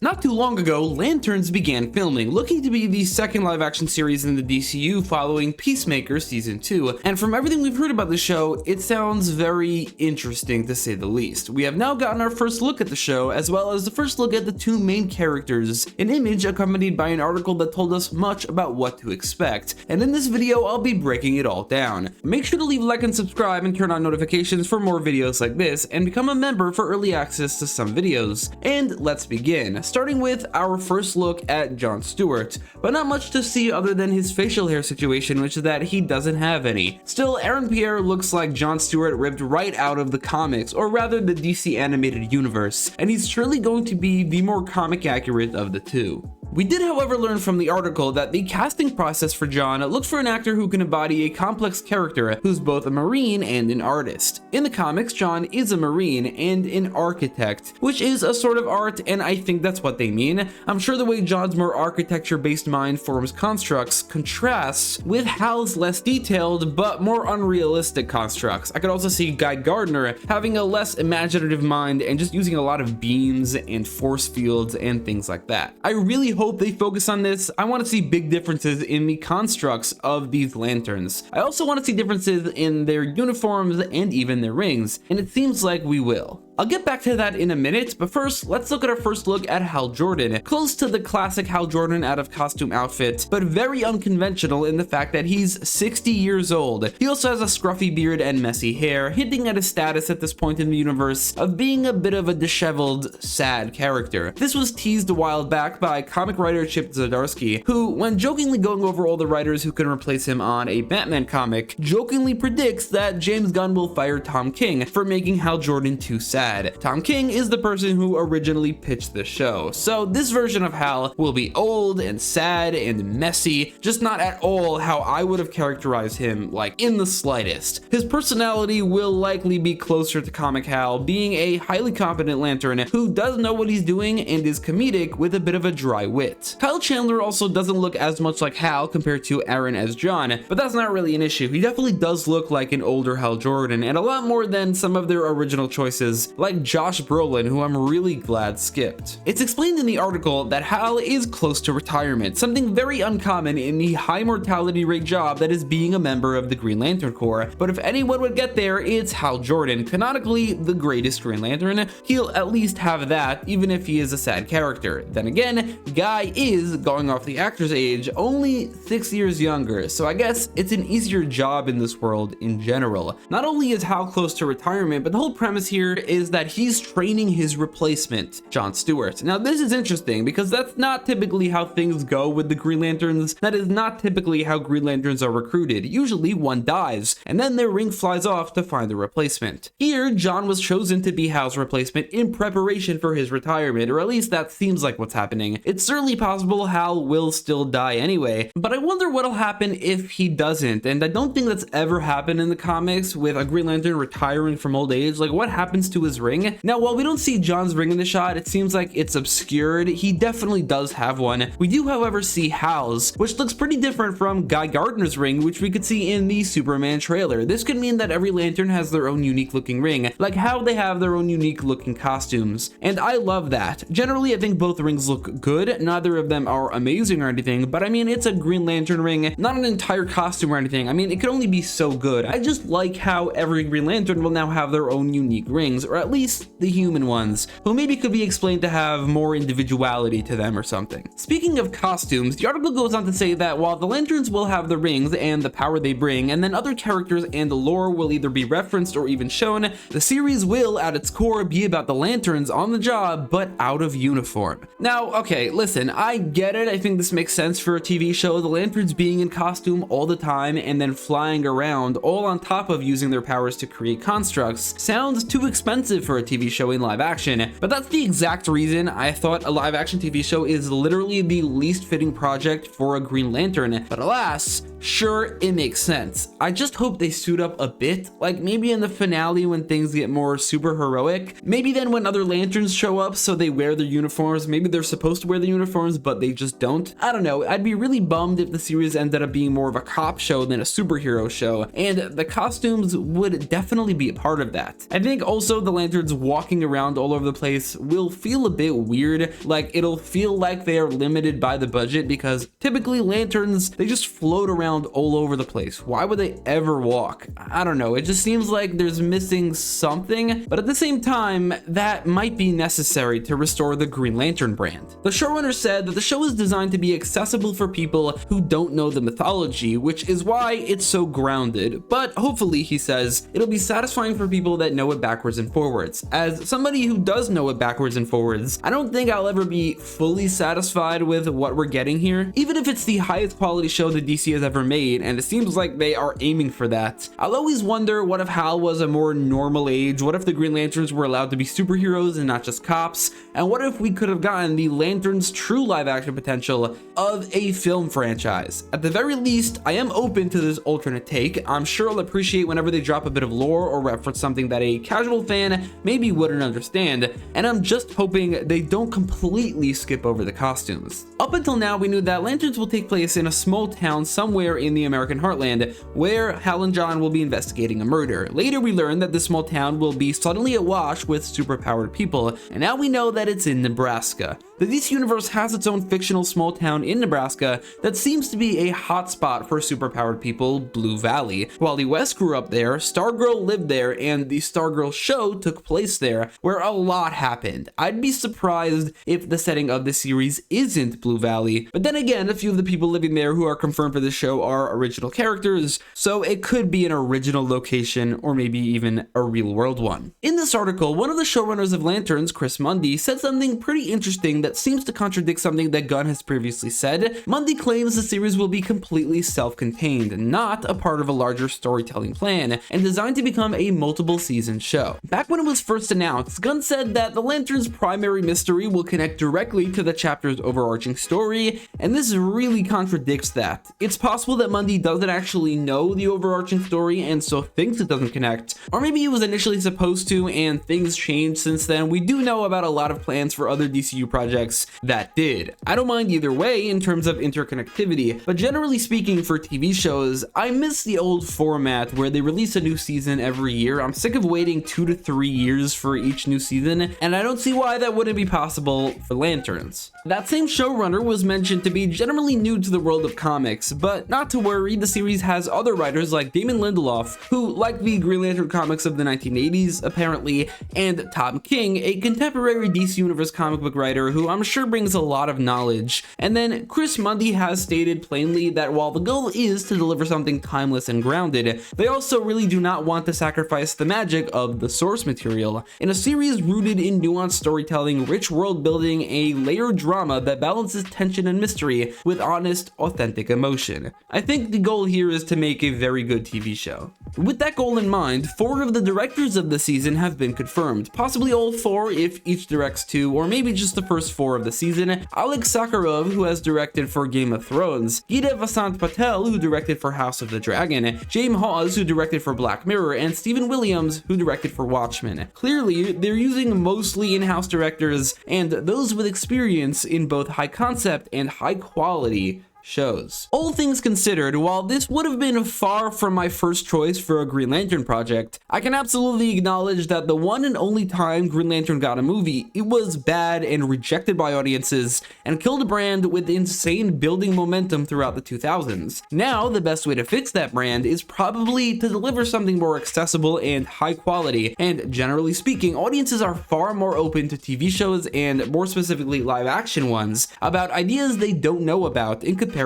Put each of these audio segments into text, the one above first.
Not too long ago, Lanterns began filming, looking to be the second live-action series in the DCU following Peacemaker Season 2, and from everything we've heard about the show, it sounds very interesting to say the least. We have now gotten our first look at the show, as well as the first look at the two main characters, an image accompanied by an article that told us much about what to expect, and in this video I'll be breaking it all down. Make sure to leave a like and subscribe and turn on notifications for more videos like this, and become a member for early access to some videos. And let's begin. Starting with our first look at John Stewart, but not much to see other than his facial hair situation, which is that he doesn't have any. Still, Aaron Pierre looks like John Stewart ripped right out of the comics, or rather the DC animated universe, and he's surely going to be the more comic accurate of the two. We did, however, learn from the article that the casting process for John looks for an actor who can embody a complex character who's both a Marine and an artist. In the comics, John is a Marine and an architect, which is a sort of art, and I think that's what they mean. I'm sure the way John's more architecture-based mind forms constructs contrasts with Hal's less detailed but more unrealistic constructs. I could also see Guy Gardner having a less imaginative mind and just using a lot of beams and force fields and things like that. I really hope they focus on this. I want to see big differences in the constructs of these lanterns. I also want to see differences in their uniforms and even their rings, and it seems like we will. I'll get back to that in a minute, but first, let's look at our first look at Hal Jordan. Close to the classic Hal Jordan out of costume outfit, but very unconventional in the fact that he's 60 years old. He also has a scruffy beard and messy hair, hinting at his status at this point in the universe of being a bit of a disheveled, sad character. This was teased a while back by comic writer Chip Zdarsky, who, when jokingly going over all the writers who can replace him on a Batman comic, jokingly predicts that James Gunn will fire Tom King for making Hal Jordan too sad. Tom King is the person who originally pitched the show, so this version of Hal will be old and sad and messy, just not at all how I would have characterized him, like in the slightest. His personality will likely be closer to comic Hal, being a highly competent lantern who does know what he's doing and is comedic with a bit of a dry wit. Kyle Chandler also doesn't look as much like Hal compared to Aaron as John, but that's not really an issue. He definitely does look like an older Hal Jordan, and a lot more than some of their original choices, like Josh Brolin, who I'm really glad skipped. It's explained in the article that Hal is close to retirement, something very uncommon in the high mortality rate job that is being a member of the Green Lantern Corps, but if anyone would get there, it's Hal Jordan, canonically the greatest Green Lantern. He'll at least have that, even if he is a sad character. Then again, Guy is, going off the actor's age, only 6 years younger, so I guess it's an easier job in this world in general. Not only is Hal close to retirement, but the whole premise here is that he's training his replacement, John Stewart. Now this is interesting because that's not typically how things go with the Green Lanterns. That is not typically how Green Lanterns are recruited. Usually one dies and then their ring flies off to find the replacement. Here, John was chosen to be Hal's replacement in preparation for his retirement, or at least that seems like what's happening. It's certainly possible Hal will still die anyway, but I wonder what'll happen if he doesn't, and I don't think that's ever happened in the comics with a Green Lantern retiring from old age. Like, what happens to his ring? Now, while we don't see John's ring in the shot, it seems like it's obscured. He definitely does have one. We do, however, see Hal's, which looks pretty different from Guy Gardner's ring, which we could see in the Superman trailer. This could mean that every lantern has their own unique looking ring, like how they have their own unique looking costumes, and I love that. Generally, I think both rings look good. Neither of them are amazing or anything, but I mean, it's a Green Lantern ring, not an entire costume or anything. I mean, it could only be so good. I just like how every Green Lantern will now have their own unique rings, or at least the human ones, who maybe could be explained to have more individuality to them or something. Speaking of costumes, the article goes on to say that while the lanterns will have the rings and the power they bring, and then other characters and the lore will either be referenced or even shown, the series will, at its core, be about the lanterns on the job, but out of uniform. Now, okay, listen, I get it. I think this makes sense for a TV show. The lanterns being in costume all the time and then flying around, all on top of using their powers to create constructs, sounds too expensive for a TV show in live action, but that's the exact reason I thought a live action TV show is literally the least fitting project for a Green Lantern. But alas, sure, it makes sense. I just hope they suit up a bit, like maybe in the finale when things get more super heroic, maybe then when other lanterns show up so they wear their uniforms, maybe they're supposed to wear the uniforms but they just don't. I don't know, I'd be really bummed if the series ended up being more of a cop show than a superhero show, and the costumes would definitely be a part of that. I think also the lanterns walking around all over the place will feel a bit weird. Like, it'll feel like they are limited by the budget, because typically lanterns, they just float around all over the place. Why would they ever walk? I don't know. It just seems like there's missing something, but at the same time, that might be necessary to restore the Green Lantern brand. The showrunner said that the show is designed to be accessible for people who don't know the mythology, which is why it's so grounded. But hopefully, he says, it'll be satisfying for people that know it backwards and forwards. As somebody who does know it backwards and forwards, I don't think I'll ever be fully satisfied with what we're getting here. Even if it's the highest quality show the DC has ever made, and it seems like they are aiming for that, I'll always wonder, what if Hal was a more normal age? What if the Green Lanterns were allowed to be superheroes and not just cops? And what if we could have gotten the Lanterns' true live action potential of a film franchise? At the very least, I am open to this alternate take. I'm sure I'll appreciate whenever they drop a bit of lore or reference something that a casual fan maybe wouldn't understand, and I'm just hoping they don't completely skip over the costumes. Up until now, we knew that Lanterns will take place in a small town somewhere in the American heartland, where Hal and John will be investigating a murder. Later, we learned that the small town will be suddenly awash with superpowered people, and now we know that it's in Nebraska. The DC Universe has its own fictional small town in Nebraska that seems to be a hotspot for superpowered people, Blue Valley. Wally West grew up there, Stargirl lived there, and the Stargirl show took place there, where a lot happened. I'd be surprised if the setting of the series isn't Blue Valley, but then again, a few of the people living there who are confirmed for the show are original characters, so it could be an original location or maybe even a real world one. In this article, one of the showrunners of Lanterns, Chris Mundy, said something pretty interesting that seems to contradict something that Gunn has previously said. Mundy claims the series will be completely self-contained, not a part of a larger storytelling plan, and designed to become a multiple season show. Back when it was first announced, Gunn said that the Lantern's primary mystery will connect directly to the chapter's overarching story, and this really contradicts that. It's possible that Mundy doesn't actually know the overarching story and so thinks it doesn't connect, or maybe he was initially supposed to and things changed since then. We do know about a lot of plans for other DCU projects that did. I don't mind either way in terms of interconnectivity, but generally speaking, for TV shows, I miss the old format where they release a new season every year. I'm sick of waiting 2 to 3 years for each new season, and I don't see why that wouldn't be possible for Lanterns. That same showrunner was mentioned to be generally new to the world of comics, but not to worry, the series has other writers like Damon Lindelof, who like the Green Lantern comics of the 1980s apparently, and Tom King, a contemporary DC Universe comic book writer who I'm sure brings a lot of knowledge. And then Chris Mundy has stated plainly that while the goal is to deliver something timeless and grounded, they also really do not want to sacrifice the magic of the source material. In a series rooted in nuanced storytelling, rich world building, a layered drama that balances tension and mystery with honest, authentic emotion. I think the goal here is to make a very good TV show. With that goal in mind, 4 of the directors of the season have been confirmed, possibly all 4 if each directs 2, or maybe just the first 4 of the season. Alex Sakharov, who has directed for Game of Thrones, Geeta Vasant Patel, who directed for House of the Dragon, James Hawes, who directed for Black Mirror, and Stephen Williams, who directed for Watchmen. Clearly, they're using mostly in-house directors and those with experience in both high concept and high quality shows. All things considered, while this would have been far from my first choice for a Green Lantern project, I can absolutely acknowledge that the one and only time Green Lantern got a movie, it was bad and rejected by audiences and killed a brand with insane building momentum throughout the 2000s. Now, the best way to fix that brand is probably to deliver something more accessible and high quality, and generally speaking, audiences are far more open to TV shows, and more specifically live action ones, about ideas they don't know about in comparison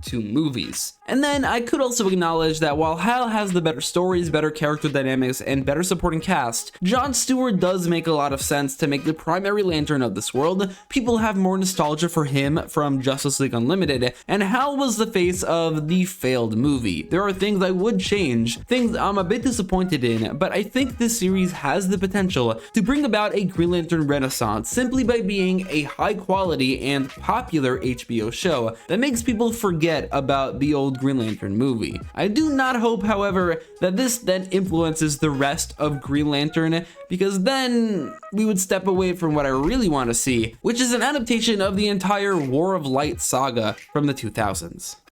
to movies. And then I could also acknowledge that while Hal has the better stories, better character dynamics, and better supporting cast, John Stewart does make a lot of sense to make the primary Lantern of this world. People have more nostalgia for him from Justice League Unlimited, and Hal was the face of the failed movie. There are things I would change, things I'm a bit disappointed in, but I think this series has the potential to bring about a Green Lantern renaissance simply by being a high quality and popular HBO show that makes people forget about the old Green Lantern movie. I do not hope, however, that this then influences the rest of Green Lantern, because then we would step away from what I really want to see, which is an adaptation of the entire War of Light saga from the 2000s.